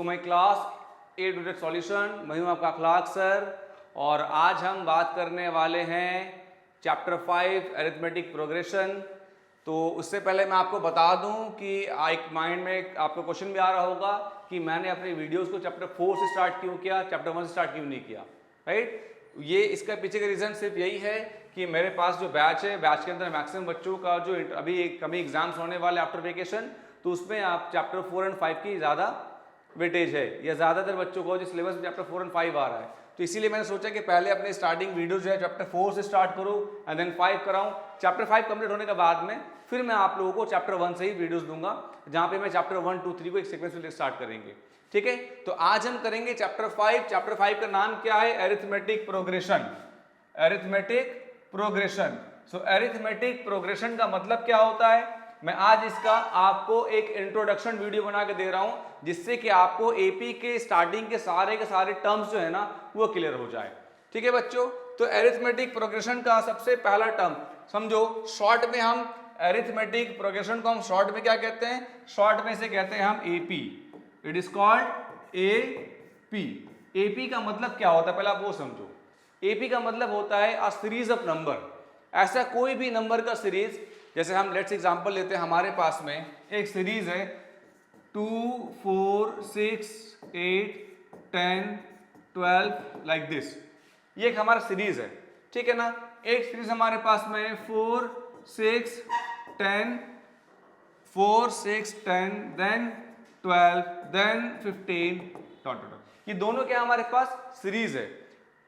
To my class A to Z solution. मैं हूं आपका अखलाक सर और आज हम बात करने वाले हैं चैप्टर 5 अरिथमेटिक प्रोग्रेशन। तो उससे पहले मैं आपको बता दूं कि एक माइंड में आपको क्वेश्चन भी आ रहा होगा कि मैंने अपने वीडियोस को चैप्टर 4 से स्टार्ट क्यों किया, चैप्टर 1 से स्टार्ट क्यों नहीं किया, राइट। ये इसका पीछे का रीज़न सिर्फ यही है कि मेरे पास जो बैच है, बैच के अंदर मैक्सिमम बच्चों का जो अभी कभी एग्जाम्स होने वाले आफ्टर वेकेशन, तो उसमें आप चैप्टर 4 एंड 5 की ज़्यादा वेटेज है या ज़्यादातर बच्चों को जो सिलेबस में चैप्टर 4 एंड 5 आ रहा है। तो इसीलिए मैंने सोचा कि पहले अपने स्टार्टिंग वीडियो जो है चैप्टर 4 से स्टार्ट करूँ एंड देन 5 कराऊँ। चैप्टर 5 कंप्लीट होने के बाद में फिर मैं आप लोगों को चैप्टर 1 से ही वीडियोस दूंगा, जहाँ पे मैं चैप्टर 1, 2, 3 को एक सीक्वेंस में स्टार्ट करेंगे, ठीक है। तो आज हम करेंगे चैप्टर 5। चैप्टर 5 का नाम क्या है? Arithmetic progression. Arithmetic progression. So arithmetic progression का मतलब क्या होता है, मैं आज इसका आपको एक इंट्रोडक्शन वीडियो बना के दे रहा हूं, जिससे कि आपको एपी के स्टार्टिंग के सारे टर्म्स जो है ना वो क्लियर हो जाए, ठीक है बच्चों। तो अरिथमेटिक प्रोग्रेशन का सबसे पहला टर्म समझो, शॉर्ट में हम अरिथमेटिक प्रोग्रेशन को हम शॉर्ट में क्या कहते हैं? शॉर्ट में से कहते हैं हम AP. It is called AP. AP का मतलब क्या होता है पहले आप वो समझो। एपी का मतलब होता है अ सीरीज ऑफ नंबर। ऐसा कोई भी नंबर का सीरीज, जैसे हम लेट्स एग्जांपल लेते हैं, हमारे पास में एक सीरीज है 2, 4, 6, 8, 10, 12 लाइक दिस। ये एक हमारा सीरीज है, ठीक है ना। एक सीरीज हमारे पास में 4, 6, 10, 4, 6, 10, देन 12, देन 15 डॉट डॉट। ये दोनों क्या हमारे पास सीरीज है।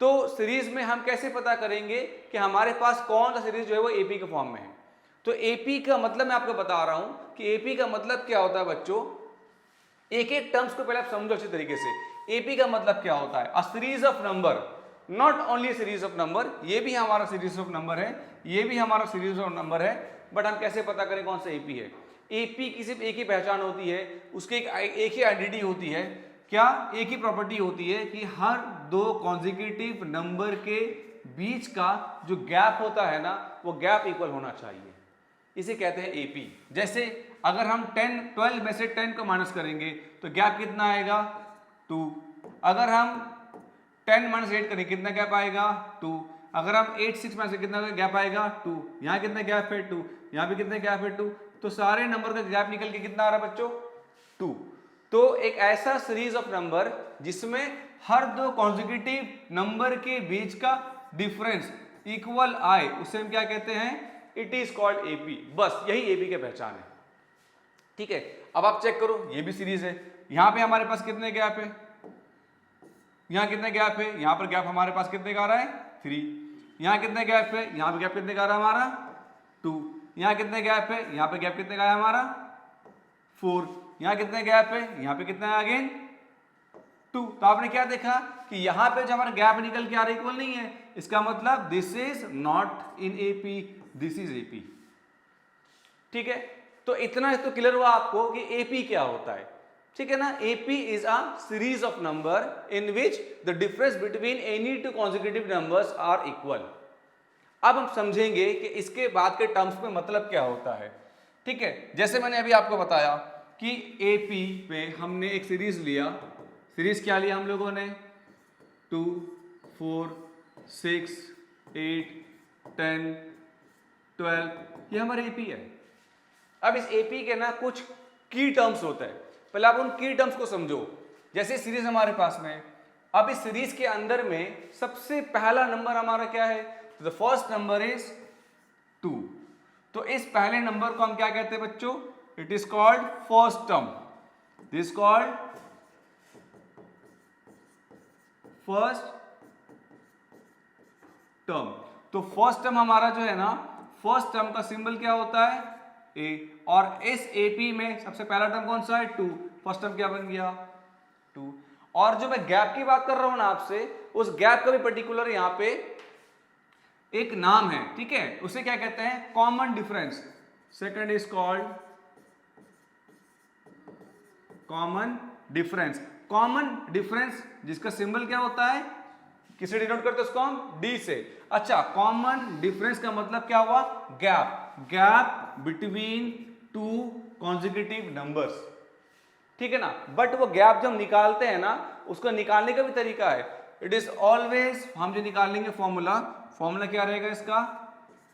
तो सीरीज में हम कैसे पता करेंगे कि हमारे पास कौन सा सीरीज जो है वो एपी के फॉर्म में है? तो एपी का मतलब मैं आपको बता रहा हूं कि एपी का मतलब क्या होता है बच्चों। एक एक टर्म्स को पहले आप समझो अच्छे तरीके से। एपी का मतलब क्या होता है? अ series of number, not only series of number. ये भी हमारा सीरीज ऑफ नंबर है, ये भी हमारा सीरीज ऑफ नंबर है, बट हम कैसे पता करें कौन सा एपी है? एपी की सिर्फ एक ही पहचान होती है, उसकी एक ही आइडेंटिटी होती है। क्या? एक ही प्रॉपर्टी होती है कि हर दो कॉन्जिक्यूटिव नंबर के बीच का जो गैप होता है ना, वो गैप इक्वल होना चाहिए। इसे कहते हैं एपी। जैसे अगर हम 12 में से 10 को माइनस करेंगे तो गैप कितना आएगा? 2। अगर हम 10 माइनस 8 करें कितना गैप आएगा? 2। अगर हम 8, 6 में से कितना गैप आएगा? 2। यहाँ कितना गैप है? 2। यहाँ पे कितना गैप है? 2। तो सारे नंबर का गैप निकल के कितना आ रहा है बच्चों? 2। तो एक ऐसा सीरीज ऑफ नंबर जिसमें हर दो कॉन्जिक्यूटिव नंबर के बीच का डिफरेंस इक्वल आए, उसे हम क्या कहते हैं? It is called AP. बस यही एपी की पहचान है, ठीक है। अब आप चेक करो, ये भी सीरीज है। यहां पे हमारे पास कितने गैप है? यहां कितने गैप है? यहां पर गैप हमारे पास कितने का आ रहा है? 3। यहां कितने गैप है? यहां पे गैप कितने का आ रहा है हमारा? 2। यहां कितने गैप है? यहां पे गैप कितने का है हमारा? 4। यहां कितने गैप है? यहां पे कितना है अगेन? 2। तो आपने क्या देखा कि यहां पे जो हमारा गैप निकल के आ रहा इक्वल नहीं है, इसका मतलब this is not in AP, this is AP, ठीक है। तो इतना तो क्लियर हुआ आपको कि एपी क्या होता है, ठीक है ना। AP is a series of number in which the difference between any two consecutive numbers are equal. अब हम समझेंगे कि इसके बाद के टर्म्स में मतलब क्या होता है, ठीक है। जैसे मैंने अभी आपको बताया कि एपी में हमने एक सीरीज लिया। सीरीज क्या लिया हम लोगों ने? 2, 4, 6, 8, 10, 12, ये हमारे एपी है। अब इस एपी के ना कुछ की टर्म्स होते हैं, पहले आप उन की टर्म्स को समझो। जैसे सीरीज हमारे पास में, अब इस सीरीज के अंदर में सबसे पहला नंबर हमारा क्या है? The first number is 2। तो इस पहले नंबर को हम क्या कहते हैं बच्चों? It is called first term. This called first term. तो फर्स्ट टर्म हमारा जो है ना, फर्स्ट टर्म का सिंबल क्या होता है? ए। और इस एपी में सबसे पहला टर्म कौन सा है? 2। फर्स्ट टर्म क्या बन गया? 2। और जो मैं गैप की बात कर रहा हूं ना आपसे, उस गैप का भी पर्टिकुलर यहां पे एक नाम है, ठीक है। उसे क्या कहते हैं? Common difference. Second is called common difference. Common difference जिसका सिंबल क्या होता है? किसे डिनोट करते हैं उसको हम? डी से। अच्छा, कॉमन डिफरेंस का मतलब क्या हुआ? Gap. Gap between two consecutive numbers. ठीक है ना। बट वो गैप जब निकालते हैं ना, उसको निकालने का भी तरीका है। इट इज ऑलवेज, हम जो निकालेंगे फॉर्मूला क्या रहेगा इसका,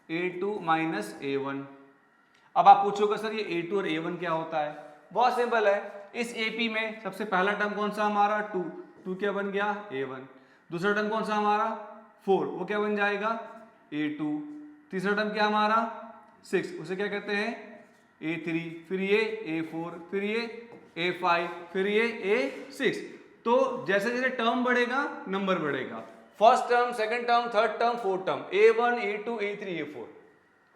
a2 माइनस a1। अब आप पूछोगे सर ये a2 और a1 क्या होता है? बहुत सिंपल है। इस AP में सबसे पहला टर्म कौन सा हमारा 2, 2 क्या बन गया a1। दूसरा टर्म कौन सा हमारा 4, वो क्या बन जाएगा a2। तीसरा टर्म क्या हमारा 6, उसे क्या कहते हैं a3। फिर ये a4, फिर ये a5, फिर ये a6। तो जैसे जैसे टर्म बढ़ेगा नंबर बढ़ेगा। First term, second term, third term, fourth term, a1, a2, a3, a4।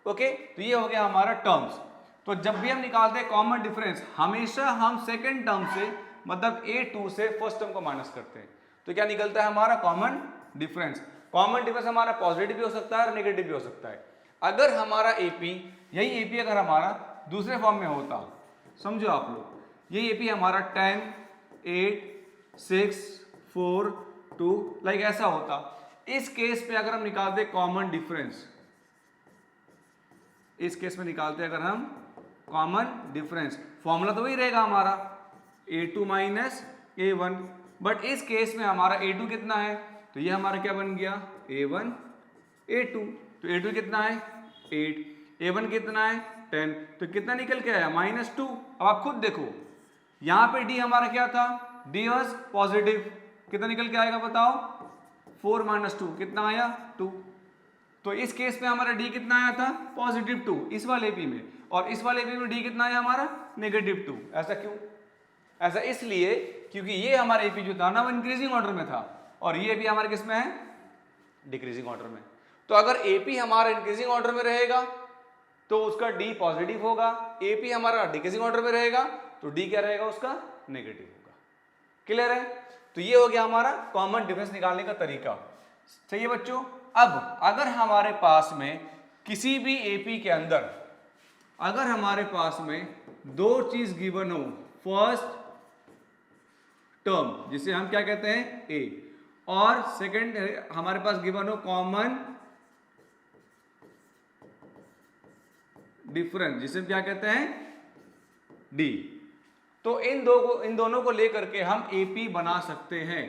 Okay, तो ये हो गया हमारा टर्म्स। तो जब भी हम निकालते हैं कॉमन डिफरेंस, हमेशा हम सेकंड टर्म से मतलब a2 से फर्स्ट टर्म को माइनस करते हैं। तो क्या निकलता है हमारा कॉमन डिफरेंस। कॉमन डिफरेंस हमारा पॉजिटिव भी हो सकता है और नेगेटिव भी हो सकता है। अगर हमारा AP, यही AP अगर हमारा दूसरे फॉर्म में होता, समझो आप लोग, यही AP हमारा 10, 8, 6, 4, 2 लाइक ऐसा होता। इस केस पे अगर हम निकालते कॉमन डिफरेंस, इस केस में निकालते अगर हम कॉमन डिफरेंस, फॉर्मूला तो वही रहेगा हमारा a2 माइनस a1। बट इस केस में हमारा a2 कितना है, तो ये हमारा क्या बन गया a1 a2। तो a2 कितना है 8, a1 कितना है 10, तो कितना निकल के आया -2। अब आप खुद देखो, यहां पे d हमारा क्या था, d वाज पॉजिटिव, कितना निकल के आएगा बताओ 4 - 2 कितना आया 2। तो इस केस में हमारा d कितना आया था +2 इस वाले AP में, और इस वाले AP में d कितना आया हमारा -2। ऐसा क्यों? ऐसा इसलिए क्योंकि ये हमारा AP जो था ना वो इंक्रीजिंग ऑर्डर में था, और ये AP हमारे किस में है डिक्रीजिंग ऑर्डर में। तो अगर AP हमारा इंक्रीजिंग ऑर्डर में रहेगा तो उसका d पॉजिटिव होगा, AP हमारा डिक्रीजिंग ऑर्डर में रहेगा तो d क्या रहेगा उसका नेगेटिव होगा। क्लियर है? तो ये हो गया हमारा कॉमन डिफरेंस निकालने का तरीका। सही है बच्चों। अब अगर हमारे पास में किसी भी AP के अंदर अगर हमारे पास में दो चीज गिवन हो, फर्स्ट टर्म जिसे हम क्या कहते हैं A, और सेकंड हमारे पास गिवन हो कॉमन डिफरेंस जिसे हम क्या कहते हैं D, तो इन दोनों को लेकर के हम AP बना सकते हैं।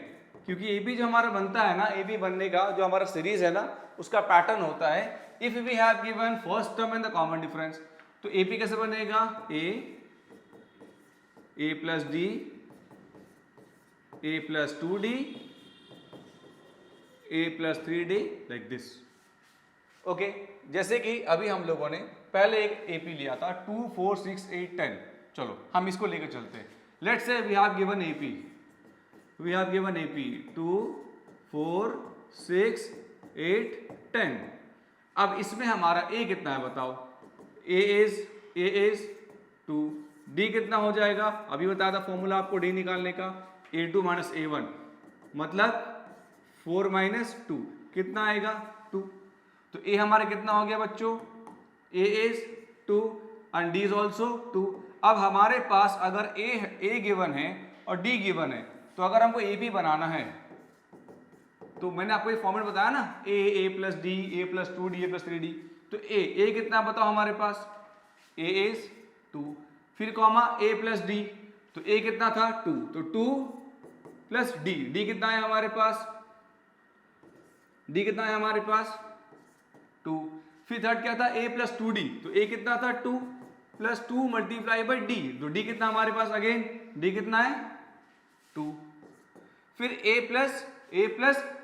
क्योंकि AP जो हमारा बनता है ना, AP बनने का जो हमारा सीरीज है ना, उसका पैटर्न होता है if we have given first term and the common difference. तो AP कैसे बनेगा A plus D, A plus 2D, A plus 3D like this. Okay, जैसे कि अभी हम लोगों ने पहले एक AP लिया था 2, 4, 6, 8, 10। चलो हम इसको लेकर चलते हैं। Let's say we have given AP, we have given AP 2, 4, 6, 8, 10। अब इसमें हमारा A कितना है बताओ, A is 2, D कितना हो जाएगा, अभी बताया था फॉर्मूला आपको D निकालने का, A2 माइनस A1 मतलब 4 - 2 कितना आएगा 2। तो A हमारा कितना हो गया बच्चों, A is 2 and D is also 2। अब हमारे पास अगर A गिवन है और D गिवन है, तो अगर हमको AP बनाना है तो मैंने आपको ये फॉर्मेट बताया ना, A plus D, A plus 2D, A plus 3D। तो A कितना बताओ हमारे पास, A is 2, फिर कॉमा A प्लस D, तो A कितना था 2, तो 2 प्लस D कितना है हमारे पास, D कितना है हमारे पास 2। फिर थर्ड क्या था A प्लस 2D, तो A कितना था 2 प्लस 2 मल्टीप्लाई बाई D, तो D कितना हमारे पास अगेन D कितना है 2। फिर A plus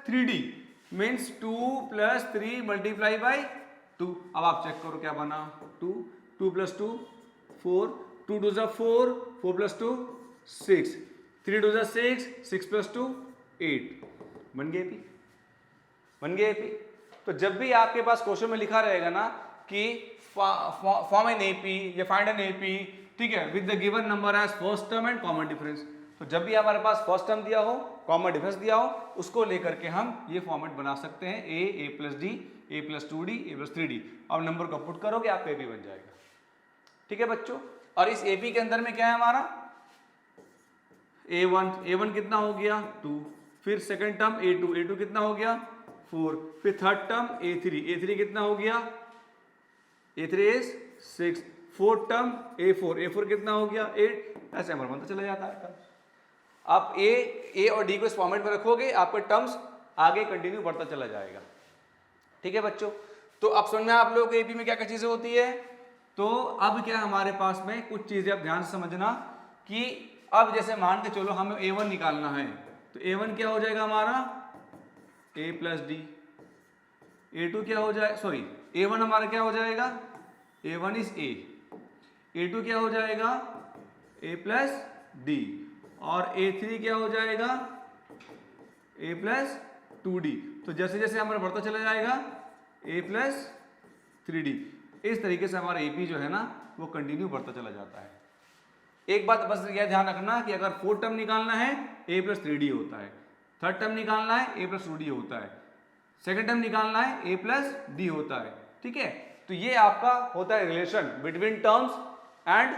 3D means 2 plus 3 multiply by 2। अब आप चेक करो क्या बना, 2 प्लस 2 4, 2 2 जा 4, 4 प्लस 2 6, 3 2 जा 6, 6 प्लस 2 8। बन गए AP। तो जब भी आपके पास क्वेश्चन में लिखा रहेगा ना कि फॉर्म एन AP या फाइंड एन AP, ठीक है, with the given number as first term and common difference, तो जब भी हमारे पास फर्स्ट टर्म दिया हो, कॉमन डिफरेंस दिया हो, उसको लेकर के हम ये फॉर्मेट बना सकते हैं A plus D, A plus 2D, A plus 3D। अब नंबर को पुट करोगे आपका AP बन जाएगा। ठीक है बच्चों। और इस AP के अंदर में क्या है हमारा A1 कितना हो गया 2, फिर सेकंड टर्म A2 कितना हो गया 4, फिर थर्ड टर्म A3 कितना हो गया A3 is 6, fourth term A4 कितना हो गया 8, ऐसे हमारा बनता चला जाता है। आप ए और डी को इस फॉर्मेट में रखोगे, आपके टर्म्स आगे कंटिन्यू बढ़ता चला जाएगा। ठीक है बच्चों, तो अब समझ में आप लोगों को एपी में क्या क्या चीजें होती है। तो अब क्या हमारे पास में कुछ चीजें आप ध्यान से समझना कि अब जैसे मान के चलो हमें A1 निकालना है, तो A1 क्या हो जाएगा हमारा A प्लस डी, A2 क्या हो जाए, सॉरी A1 हमारा क्या हो जाएगा, A1 इज A, A2 क्या हो जाएगा A प्लस डी, और A3 क्या हो जाएगा A प्लस 2D। तो जैसे जैसे हमारा बढ़ता चला जाएगा A प्लस 3D, इस तरीके से हमारा AP जो है ना वो कंटिन्यू बढ़ता चला जाता है। एक बात बस यह ध्यान रखना कि अगर फोर्थ टर्म निकालना है A प्लस 3D होता है, थर्ड टर्म निकालना है A प्लस 2D होता है, सेकेंड टर्म निकालना है A प्लस D होता है। ठीक है, तो ये आपका होता है relation between terms and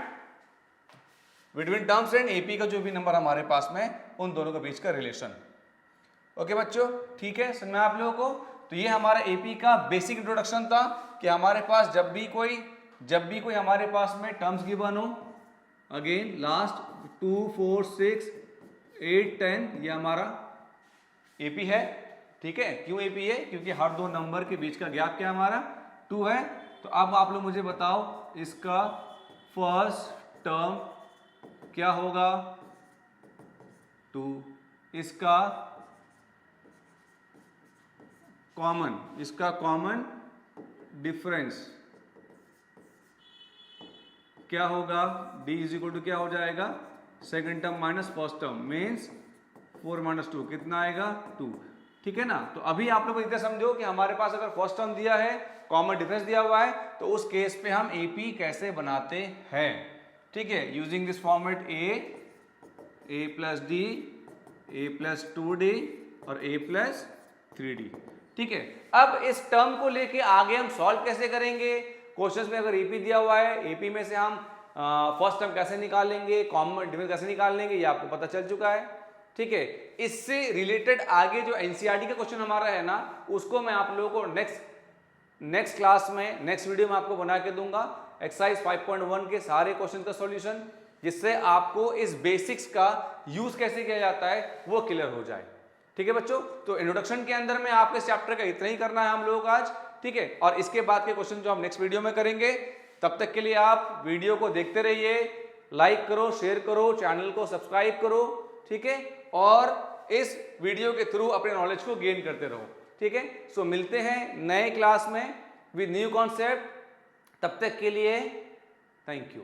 AP का जो भी नंबर हमारे पास में उन दोनों के बीच का रिलेशन। ओके बच्चों, ठीक है, समझ में आप लोगों को। तो ये हमारा AP का बेसिक इंट्रोडक्शन था कि हमारे पास जब भी कोई हमारे पास में टर्म्स गिवन हो, अगेन लास्ट 2 4 6 8 10 ये हमारा AP है। ठीक है, क्यों AP है, क्योंकि हर दो नंबर के बीच का गैप क्या हमारा 2 है। तो अब आप लोग मुझे बताओ इसका फर्स्ट टर्म क्या होगा 2, इसका कॉमन डिफरेंस क्या होगा, D इज इक्वल टू क्या हो जाएगा second term minus first term means 4 minus 2 कितना आएगा 2। ठीक है ना, तो अभी आप लोग इतना समझो कि हमारे पास अगर फर्स्ट टर्म दिया है, कॉमन डिफरेंस दिया हुआ है, तो उस केस पे हम AP कैसे बनाते हैं। ठीक है, using this format A plus D, A plus 2D और A प्लस 3D। ठीक है, अब इस टर्म को लेके आगे हम सॉल्व कैसे करेंगे। क्वेश्चंस में अगर AP दिया हुआ है, AP में से हम फर्स्ट टर्म कैसे निकालेंगे, कॉमन डिफरेंस कैसे निकालेंगे, ये आपको पता चल चुका है। ठीक है, इससे रिलेटेड आगे जो NCERT का क्वेश्चन हमारा है ना, उसको मैं आप लोगों को नेक्स्ट क्लास में, नेक्स्ट वीडियो में आपको बना के दूंगा एक्सरसाइज 5.1 के सारे क्वेश्चन का सॉल्यूशन, जिससे आपको इस बेसिक्स का यूज कैसे किया जाता है वो क्लियर हो जाए। ठीक है बच्चों, तो इंट्रोडक्शन के अंदर में आपके इस चैप्टर का इतना ही करना है हम लोग आज। ठीक है, और इसके बाद के क्वेश्चन जो हम नेक्स्ट वीडियो में करेंगे, तब तक के लिए आप वीडियो को देखते रहिए, लाइक करो, शेयर करो, चैनल को सब्सक्राइब करो। ठीक है, और इस वीडियो के थ्रू अपने नॉलेज को गेन करते रहो। ठीक है, सो मिलते हैं नए क्लास में विद न्यू कॉन्सेप्ट। तब तक के लिए थैंक यू।